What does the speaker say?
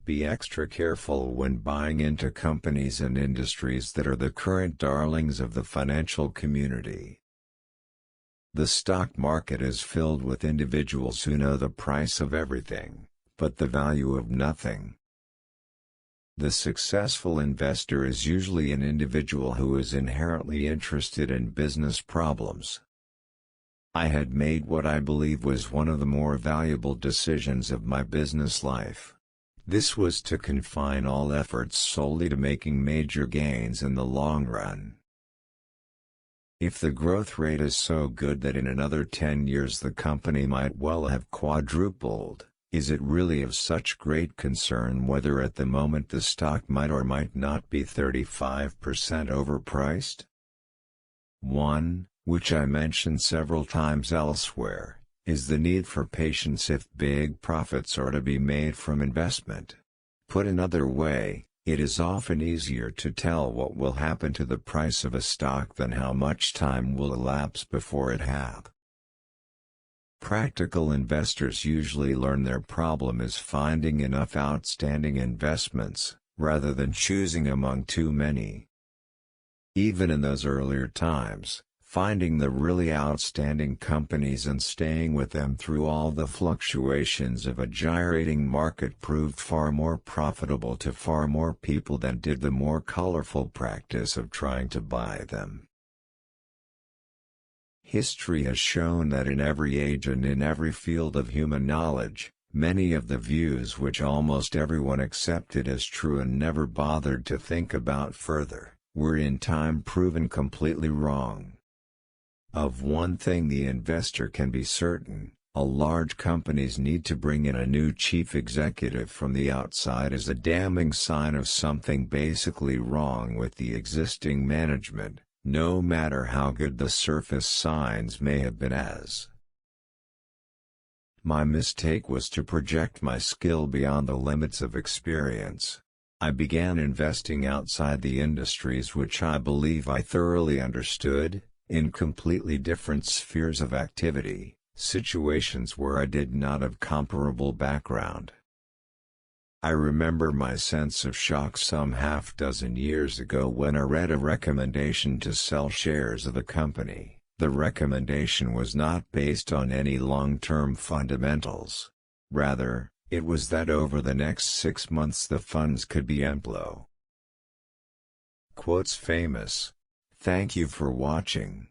be extra careful when buying into companies and industries that are the current darlings of the financial community. The stock market is filled with individuals who know the price of everything, but the value of nothing. The successful investor is usually an individual who is inherently interested in business problems. I had made what I believe was one of the more valuable decisions of my business life. This was to confine all efforts solely to making major gains in the long run. If the growth rate is so good that in another 10 years the company might well have quadrupled, is it really of such great concern whether at the moment the stock might or might not be 35% overpriced? 1, which I mentioned several times elsewhere, is the need for patience if big profits are to be made from investment. Put another way, it is often easier to tell what will happen to the price of a stock than how much time will elapse before it happens. Practical investors usually learn their problem is finding enough outstanding investments, rather than choosing among too many. Even in those earlier times, finding the really outstanding companies and staying with them through all the fluctuations of a gyrating market proved far more profitable to far more people than did the more colorful practice of trying to buy them. History has shown that in every age and in every field of human knowledge, many of the views which almost everyone accepted as true and never bothered to think about further, were in time proven completely wrong. Of one thing the investor can be certain: large companies need to bring in a new chief executive from the outside as a damning sign of something basically wrong with the existing management, no matter how good the surface signs may have been as. My mistake was to project my skill beyond the limits of experience. I began investing outside the industries which I believe I thoroughly understood, in completely different spheres of activity, situations where I did not have comparable background. I remember my sense of shock some half-dozen years ago when I read a recommendation to sell shares of a company. The recommendation was not based on any long-term fundamentals. Rather, it was that over the next 6 months the funds could be inflow. Quotes famous. Thank you for watching.